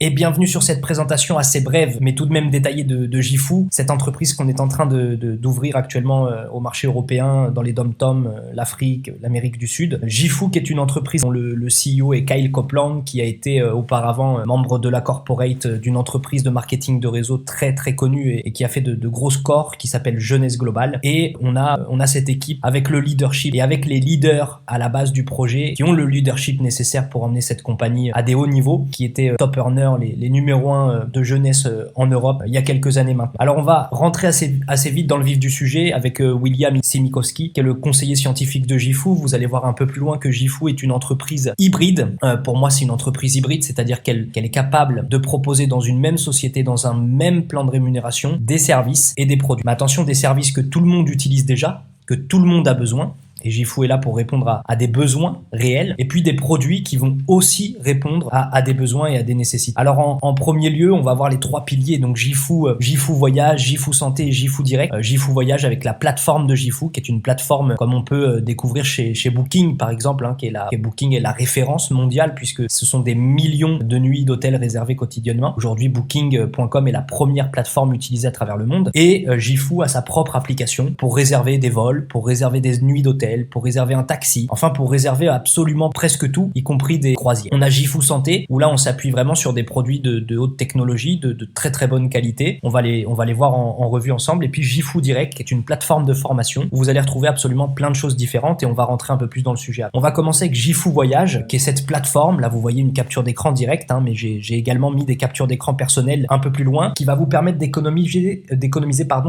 et bienvenue sur cette présentation assez brève mais tout de même détaillée de Gifu, cette entreprise qu'on est en train d'ouvrir actuellement au marché européen, dans les dom-tom, l'Afrique, l'Amérique du Sud. Gifu qui est une entreprise dont le CEO est Kyle Copeland, qui a été auparavant membre de la corporate d'une entreprise de marketing de réseau très très connue et qui a fait de gros scores, qui s'appelle Jeunesse Globale. Et on a cette équipe avec le leadership et avec les leaders à la base du projet qui ont le leadership nécessaire pour emmener cette compagnie à des hauts niveaux, qui étaient top earners, les numéros 1 de jeunesse en Europe il y a quelques années maintenant. Alors on va rentrer assez vite dans le vif du sujet avec William Simikowski, qui est le conseiller scientifique de Gifu. Vous allez voir un peu plus loin que Gifu est une entreprise hybride. Pour moi, c'est une entreprise hybride, c'est-à-dire qu'elle est capable de proposer dans une même société, dans un même plan de rémunération, des services et des produits. Mais attention, des services que tout le monde utilise déjà, que tout le monde a besoin. Et Gifu est là pour répondre à des besoins réels, et puis des produits qui vont aussi répondre à des besoins et à des nécessités. Alors en premier lieu, on va voir les trois piliers, donc Gifu Voyage, Gifu Santé et Gifu Direct. Gifu Voyage avec la plateforme de Gifu, qui est une plateforme comme on peut découvrir chez Booking par exemple, Booking est la référence mondiale puisque ce sont des millions de nuits d'hôtels réservées quotidiennement. Aujourd'hui, Booking.com est la première plateforme utilisée à travers le monde, et Gifu a sa propre application pour réserver des vols, pour réserver des nuits d'hôtel, pour réserver un taxi, enfin pour réserver absolument presque tout, y compris des croisières. On a Gifu Santé, où là on s'appuie vraiment sur des produits de haute technologie, de très très bonne qualité. On va les voir en revue ensemble. Et puis Gifu Direct, qui est une plateforme de formation où vous allez retrouver absolument plein de choses différentes, et on va rentrer un peu plus dans le sujet. On va commencer avec Gifu Voyage, qui est cette plateforme. Là vous voyez une capture d'écran directe, mais j'ai également mis des captures d'écran personnelles un peu plus loin, qui va vous permettre d'économiser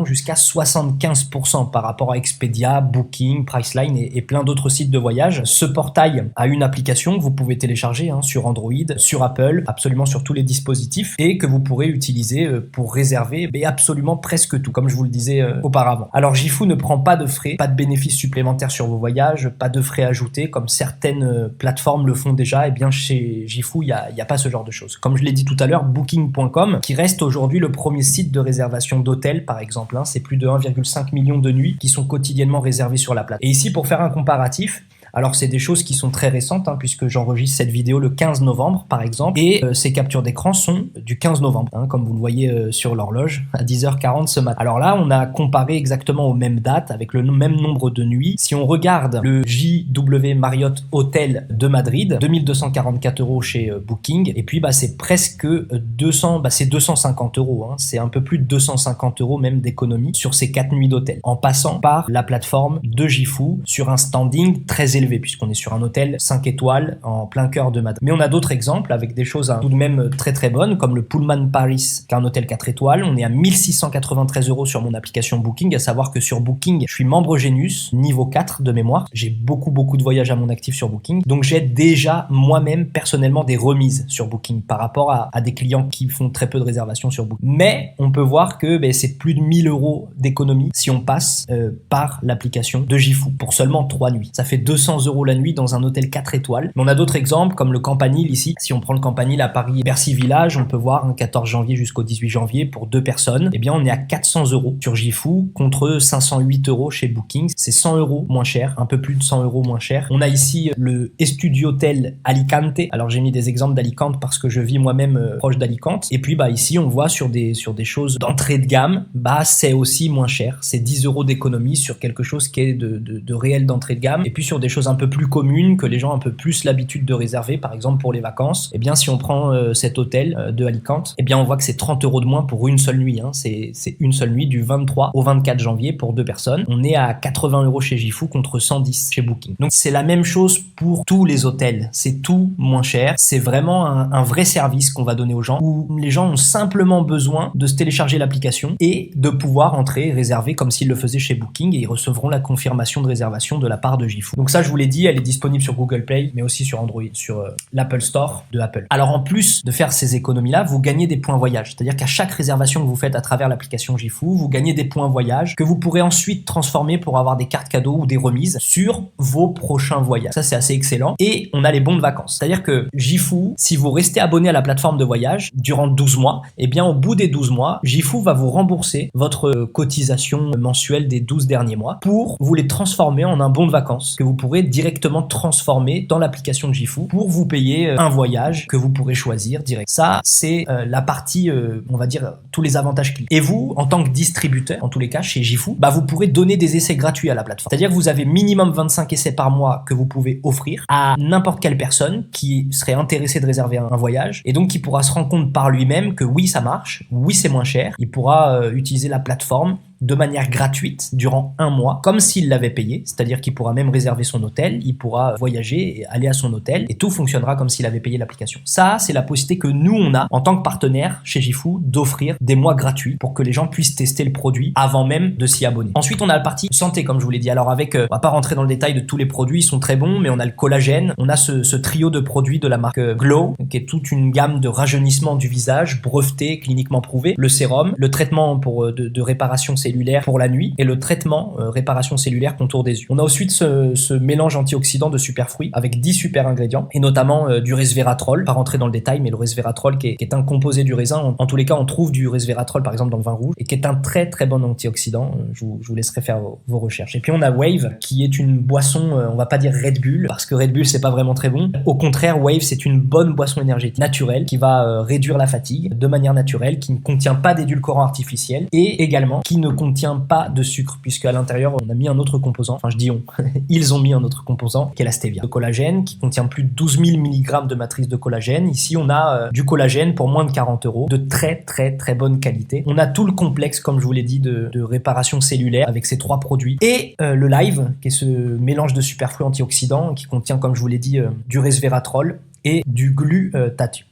jusqu'à 75% par rapport à Expedia, Booking, Priceline et plein d'autres sites de voyage. Ce portail a une application que vous pouvez télécharger sur Android, sur Apple, absolument sur tous les dispositifs, et que vous pourrez utiliser pour réserver absolument presque tout, comme je vous le disais auparavant. Alors Gifu ne prend pas de frais, pas de bénéfices supplémentaires sur vos voyages, pas de frais ajoutés comme certaines plateformes le font déjà. Et bien chez Gifu, il n'y a pas ce genre de choses. Comme je l'ai dit tout à l'heure, Booking.com, qui reste aujourd'hui le premier site de réservation d'hôtels par exemple, c'est plus de 1,5 million de nuits qui sont quotidiennement réservées sur la plateforme. Et ici, pour faire un comparatif, alors c'est des choses qui sont très récentes, puisque j'enregistre cette vidéo le 15 novembre par exemple, et ces captures d'écran sont du 15 novembre, comme vous le voyez sur l'horloge, à 10h40 ce matin. Alors là, on a comparé exactement aux mêmes dates, avec le même nombre de nuits. Si on regarde le JW Marriott Hotel de Madrid, 2244 € chez Booking, et puis c'est presque 250 €, c'est un peu plus de 250 € même d'économie sur ces 4 nuits d'hôtel, en passant par la plateforme de Gifu sur un standing très élevé, puisqu'on est sur un hôtel 5 étoiles en plein cœur de Madrid. Mais on a d'autres exemples avec des choses tout de même très très bonnes, comme le Pullman Paris, qui est un hôtel 4 étoiles. On est à 1693 € sur mon application Booking, à savoir que sur Booking, je suis membre Genius, niveau 4 de mémoire. J'ai beaucoup de voyages à mon actif sur Booking, donc j'ai déjà moi-même personnellement des remises sur Booking par rapport à des clients qui font très peu de réservations sur Booking. Mais on peut voir que c'est plus de 1000 € d'économie si on passe par l'application de Gifu pour seulement 3 nuits. Ça fait 200 € la nuit dans un hôtel 4 étoiles. Mais on a d'autres exemples comme le Campanile ici. Si on prend le Campanile à Paris-Bercy Village, on peut voir 14 janvier jusqu'au 18 janvier pour 2 personnes. Eh bien, on est à 400 € sur Gifu contre 508 € chez Booking. C'est 100 € moins cher, un peu plus de 100 € moins cher. On a ici le Estudiotel Alicante. Alors, j'ai mis des exemples d'Alicante parce que je vis moi-même proche d'Alicante. Et puis, ici, on voit sur des choses d'entrée de gamme, c'est aussi moins cher. C'est 10 € d'économie sur quelque chose qui est de réel d'entrée de gamme. Et puis, sur des choses un peu plus communes que les gens ont un peu plus l'habitude de réserver, par exemple pour les vacances, si on prend cet hôtel de Alicante, on voit que c'est 30 € de moins pour une seule nuit. C'est une seule nuit du 23 au 24 janvier pour 2 personnes. On est à 80 € chez Gifu contre 110 chez Booking. Donc c'est la même chose pour tous les hôtels. C'est tout moins cher. C'est vraiment un vrai service qu'on va donner aux gens, où les gens ont simplement besoin de se télécharger l'application et de pouvoir entrer et réserver comme s'ils le faisaient chez Booking, et ils recevront la confirmation de réservation de la part de Gifu. Donc ça, je vous l'ai dit, elle est disponible sur Google Play, mais aussi sur Android, sur l'Apple Store de Apple. Alors en plus de faire ces économies-là, vous gagnez des points voyage. C'est-à-dire qu'à chaque réservation que vous faites à travers l'application Gifu, vous gagnez des points voyage que vous pourrez ensuite transformer pour avoir des cartes cadeaux ou des remises sur vos prochains voyages. Ça, c'est assez excellent. Et on a les bons de vacances. C'est-à-dire que Gifu, si vous restez abonné à la plateforme de voyage durant 12 mois, au bout des 12 mois, Gifu va vous rembourser votre cotisation mensuelle des 12 derniers mois pour vous les transformer en un bon de vacances que vous pourrez pourrez directement transformer dans l'application de Gifu pour vous payer un voyage que vous pourrez choisir direct. Ça, c'est la partie, on va dire, tous les avantages clés. Et vous, en tant que distributeur, en tous les cas, chez Gifu, vous pourrez donner des essais gratuits à la plateforme. C'est-à-dire que vous avez minimum 25 essais par mois que vous pouvez offrir à n'importe quelle personne qui serait intéressée de réserver un voyage et donc qui pourra se rendre compte par lui-même que oui, ça marche, oui, c'est moins cher. Il pourra utiliser la plateforme de manière gratuite durant un mois, comme s'il l'avait payé, c'est-à-dire qu'il pourra même réserver son hôtel, il pourra voyager et aller à son hôtel, et tout fonctionnera comme s'il avait payé l'application. Ça, c'est la possibilité que nous, on a, en tant que partenaire chez Gifu, d'offrir des mois gratuits pour que les gens puissent tester le produit avant même de s'y abonner. Ensuite, on a la partie santé, comme je vous l'ai dit. Alors avec, on va pas rentrer dans le détail de tous les produits, ils sont très bons, mais on a le collagène, on a ce trio de produits de la marque Glow, qui est toute une gamme de rajeunissement du visage, breveté, cliniquement prouvé, le sérum, le traitement de réparation cellulaire pour la nuit et le traitement réparation cellulaire contour des yeux. On a ensuite ce mélange antioxydant de super fruits avec 10 super ingrédients et notamment du resveratrol, pas rentrer dans le détail, mais le resveratrol qui est un composé du raisin. En tous les cas, on trouve du resveratrol par exemple dans le vin rouge et qui est un très très bon antioxydant. Je vous laisserai faire vos recherches. Et puis on a Wave qui est une boisson, on va pas dire Red Bull parce que Red Bull c'est pas vraiment très bon. Au contraire, Wave c'est une bonne boisson énergétique naturelle qui va réduire la fatigue de manière naturelle, qui ne contient pas d'édulcorants artificiels et également qui ne contient pas de sucre puisque à l'intérieur on a mis un autre composant, enfin je dis on, ils ont mis un autre composant qui est la stevia. Le collagène qui contient plus de 12 000 mg de matrice de collagène. Ici on a du collagène pour moins de 40 € de très très très bonne qualité. On a tout le complexe comme je vous l'ai dit de réparation cellulaire avec ces 3 produits et le Live qui est ce mélange de superflus antioxydants qui contient comme je vous l'ai dit du resveratrol et du glutathione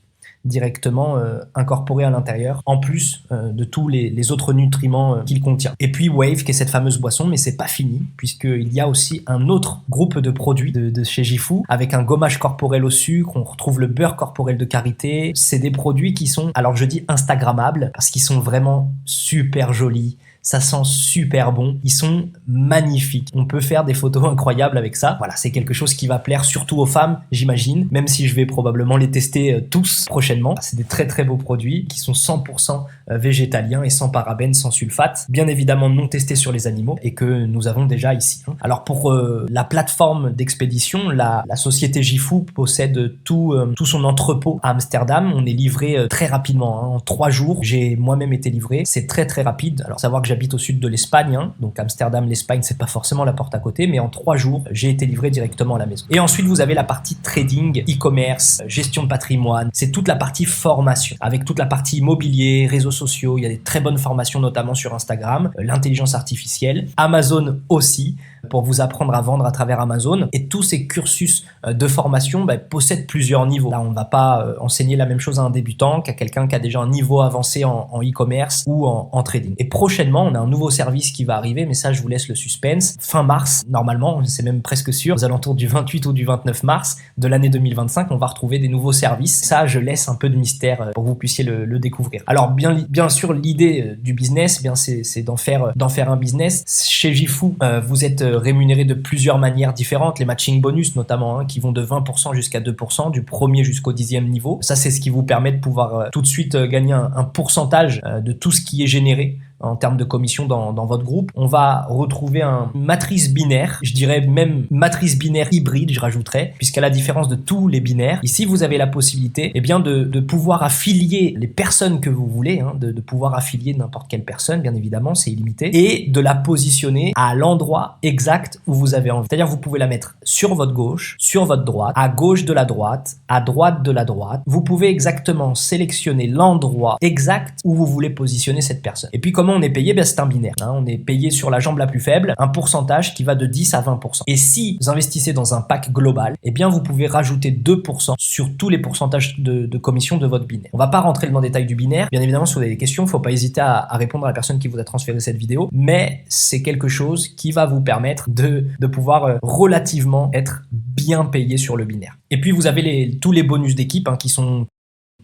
directement incorporé à l'intérieur, en plus de tous les autres nutriments qu'il contient. Et puis Wave, qui est cette fameuse boisson, mais c'est pas fini, puisqu'il y a aussi un autre groupe de produits de chez Gifu, avec un gommage corporel au sucre, on retrouve le beurre corporel de karité. C'est des produits qui sont, alors je dis instagrammables, parce qu'ils sont vraiment super jolis. Ça sent super bon, ils sont magnifiques. On peut faire des photos incroyables avec ça. Voilà, c'est quelque chose qui va plaire surtout aux femmes, j'imagine, même si je vais probablement les tester tous prochainement. C'est des très très beaux produits qui sont 100% végétaliens et sans parabènes, sans sulfate. Bien évidemment non testés sur les animaux et que nous avons déjà ici. Alors pour la plateforme d'expédition, la société Gifu possède tout son entrepôt à Amsterdam. On est livré très rapidement, en 3 jours. J'ai moi-même été livré. C'est très très rapide. Alors savoir que j'habite au sud de l'Espagne, donc Amsterdam, l'Espagne, c'est pas forcément la porte à côté, mais en 3 jours, j'ai été livré directement à la maison. Et ensuite, vous avez la partie trading, e-commerce, gestion de patrimoine. C'est toute la partie formation, avec toute la partie immobilier, réseaux sociaux. Il y a des très bonnes formations, notamment sur Instagram, l'intelligence artificielle, Amazon aussi, pour vous apprendre à vendre à travers Amazon. Et tous ces cursus de formation possèdent plusieurs niveaux. Là, on ne va pas enseigner la même chose à un débutant qu'à quelqu'un qui a déjà un niveau avancé en e-commerce ou en trading. Et prochainement, on a un nouveau service qui va arriver, mais ça, je vous laisse le suspense. Fin mars, normalement, c'est même presque sûr, aux alentours du 28 ou du 29 mars de l'année 2025, on va retrouver des nouveaux services. Ça, je laisse un peu de mystère pour que vous puissiez le découvrir. Alors, bien sûr, l'idée du business, c'est d'en faire un business. Chez Gifu, vous êtes rémunéré de plusieurs manières différentes, les matching bonus notamment, qui vont de 20% jusqu'à 2%, du premier jusqu'au 10e niveau. Ça, c'est ce qui vous permet de pouvoir tout de suite gagner un pourcentage de tout ce qui est généré en termes de commission dans votre groupe. On va retrouver une matrice binaire, je dirais même matrice binaire hybride, je rajouterais, puisqu'à la différence de tous les binaires, ici vous avez la possibilité de pouvoir affilier les personnes que vous voulez, de pouvoir affilier n'importe quelle personne, bien évidemment, c'est illimité, et de la positionner à l'endroit exact où vous avez envie. C'est-à-dire vous pouvez la mettre sur votre gauche, sur votre droite, à gauche de la droite, à droite de la droite. Vous pouvez exactement sélectionner l'endroit exact où vous voulez positionner cette personne. Et puis comment on est payé? C'est un binaire. On est payé sur la jambe la plus faible, un pourcentage qui va de 10 à 20%. Et si vous investissez dans un pack global, vous pouvez rajouter 2% sur tous les pourcentages de commission de votre binaire. On va pas rentrer dans le détail du binaire. Bien évidemment, si vous avez des questions, faut pas hésiter à répondre à la personne qui vous a transféré cette vidéo, mais c'est quelque chose qui va vous permettre de pouvoir relativement être bien payé sur le binaire. Et puis vous avez tous les bonus d'équipe qui sont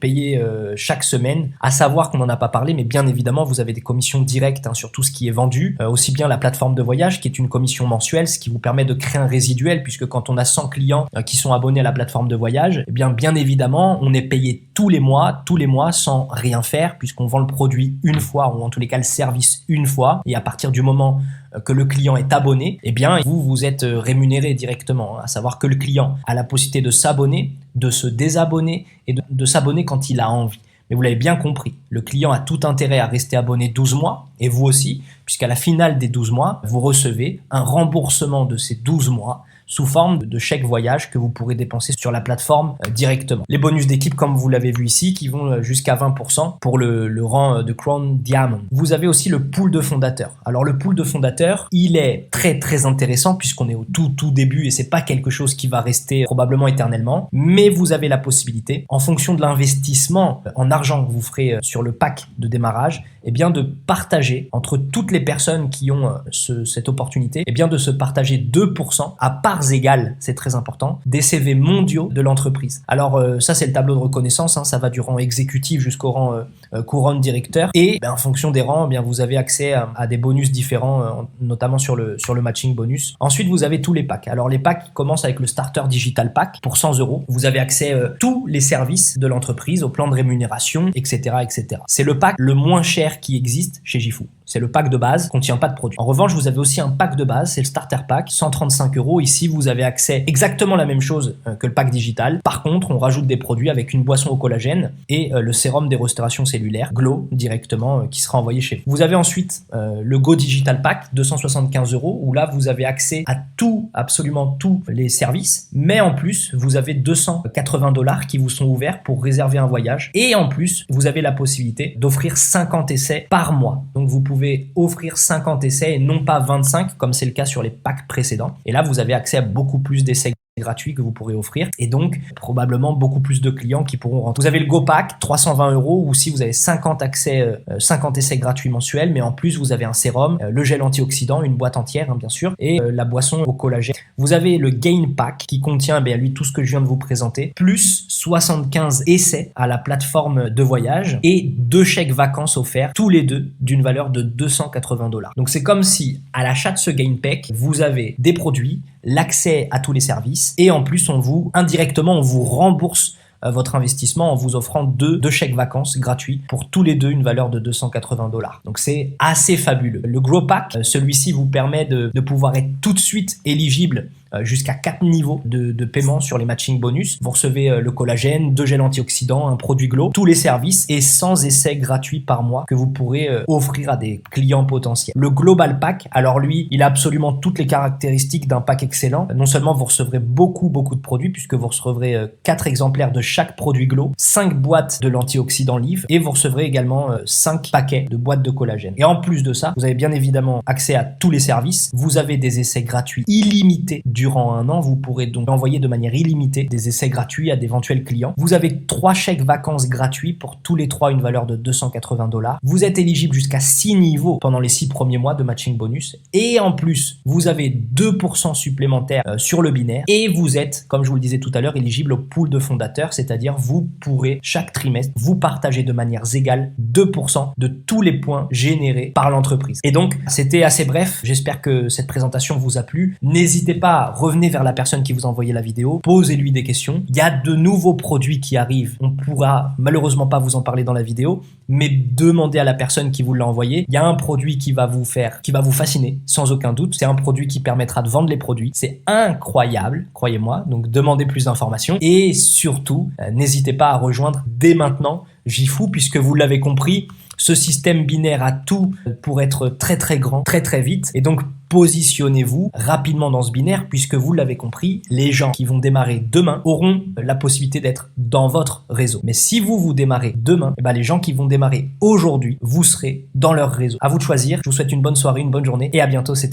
payés chaque semaine, à savoir qu'on n'en a pas parlé, mais bien évidemment vous avez des commissions directes sur tout ce qui est vendu, aussi bien la plateforme de voyage qui est une commission mensuelle, ce qui vous permet de créer un résiduel, puisque quand on a 100 clients qui sont abonnés à la plateforme de voyage, bien évidemment on est payé tous les mois sans rien faire, puisqu'on vend le produit une fois, ou en tous les cas le service une fois, et à partir du moment que le client est abonné, eh bien vous êtes rémunéré directement, à savoir que le client a la possibilité de s'abonner, de se désabonner et de s'abonner quand il a envie. Mais vous l'avez bien compris, le client a tout intérêt à rester abonné 12 mois, et vous aussi, puisqu'à la finale des 12 mois, vous recevez un remboursement de ces 12 mois sous forme de chèque voyage que vous pourrez dépenser sur la plateforme directement. Les bonus d'équipe, comme vous l'avez vu ici, qui vont jusqu'à 20% pour le rang de Crown Diamond. Vous avez aussi le pool de fondateurs. Alors le pool de fondateurs, il est très intéressant puisqu'on est au tout début et c'est pas quelque chose qui va rester probablement éternellement, mais vous avez la possibilité, en fonction de l'investissement en argent que vous ferez sur le pack de démarrage, eh bien de partager entre toutes les personnes qui ont cette opportunité, eh bien de se partager 2% à parts égales, c'est très important, des CV mondiaux de l'entreprise. Alors ça c'est le tableau de reconnaissance, ça va du rang exécutif jusqu'au rang couronne directeur et en fonction des rangs, eh bien vous avez accès à des bonus différents, notamment sur le matching bonus. Ensuite vous avez tous les packs. Alors les packs commencent avec le Starter Digital Pack pour 100 €. Vous avez accès à tous les services de l'entreprise, au plan de rémunération, etc. C'est le pack le moins cher qui existe chez Gifu. C'est le pack de base, contient pas de produit. En revanche, vous avez aussi un pack de base, c'est le Starter Pack, 135 €. Ici, vous avez accès exactement la même chose que le pack digital. Par contre, on rajoute des produits avec une boisson au collagène et le sérum des restaurations cellulaires, Glow, directement, qui sera envoyé chez vous. Vous avez ensuite le Go Digital Pack, 275 €, où là, vous avez accès à absolument tous les services, mais en plus, vous avez 280 $ qui vous sont ouverts pour réserver un voyage. Et en plus, vous avez la possibilité d'offrir 50 essais par mois. Donc, vous pouvez offrir 50 essais et non pas 25 comme c'est le cas sur les packs précédents. Et là, vous avez accès à beaucoup plus d'essais gratuits que vous pourrez offrir et donc probablement beaucoup plus de clients qui pourront rentrer. Vous avez le Go Pack, 320 € où aussi vous avez 50 essais gratuits mensuels, mais en plus vous avez un sérum, le gel antioxydant, une boîte entière bien sûr, et la boisson au collagène. Vous avez le Gain Pack qui contient lui tout ce que je viens de vous présenter, plus 75 essais à la plateforme de voyage et 2 chèques vacances offerts, tous les deux d'une valeur de 280 $. Donc c'est comme si à l'achat de ce Gain Pack, vous avez des produits, l'accès à tous les services et en plus indirectement on vous rembourse votre investissement en vous offrant deux chèques vacances gratuits pour tous les deux une valeur de 280 $. Donc c'est assez fabuleux. Le Grow Pack, celui-ci vous permet de pouvoir être tout de suite éligible jusqu'à 4 niveaux de paiement sur les matching bonus. Vous recevez le collagène, 2 gels antioxydants, un produit Glow, tous les services et 100 essais gratuits par mois que vous pourrez offrir à des clients potentiels. Le Global Pack, alors lui, il a absolument toutes les caractéristiques d'un pack excellent. Non seulement vous recevrez beaucoup de produits puisque vous recevrez 4 exemplaires de chaque produit Glow, 5 boîtes de l'antioxydant Live et vous recevrez également 5 paquets de boîtes de collagène. Et en plus de ça, vous avez bien évidemment accès à tous les services. Vous avez des essais gratuits illimités durant un an. Vous pourrez donc envoyer de manière illimitée des essais gratuits à d'éventuels clients. Vous avez 3 chèques vacances gratuits pour tous les 3 une valeur de 280 $. Vous êtes éligible jusqu'à 6 niveaux pendant les 6 premiers mois de matching bonus. Et en plus, vous avez 2% supplémentaires sur le binaire. Et vous êtes, comme je vous le disais tout à l'heure, éligible au pool de fondateurs, c'est-à-dire vous pourrez chaque trimestre vous partager de manière égale 2% de tous les points générés par l'entreprise. Et donc, c'était assez bref. J'espère que cette présentation vous a plu. N'hésitez pas, revenez vers la personne qui vous a envoyé la vidéo, posez-lui des questions. Il y a de nouveaux produits qui arrivent. On pourra malheureusement pas vous en parler dans la vidéo, mais demandez à la personne qui vous l'a envoyé. Il y a un produit qui va vous fasciner, sans aucun doute. C'est un produit qui permettra de vendre les produits. C'est incroyable, croyez-moi. Donc, demandez plus d'informations. Et surtout, n'hésitez pas à rejoindre dès maintenant Gifu, puisque vous l'avez compris, ce système binaire a tout pour être très grand, très vite. Et donc, positionnez-vous rapidement dans ce binaire, puisque vous l'avez compris, les gens qui vont démarrer demain auront la possibilité d'être dans votre réseau. Mais si vous démarrez demain, les gens qui vont démarrer aujourd'hui, vous serez dans leur réseau. À vous de choisir. Je vous souhaite une bonne soirée, une bonne journée et à bientôt. C'était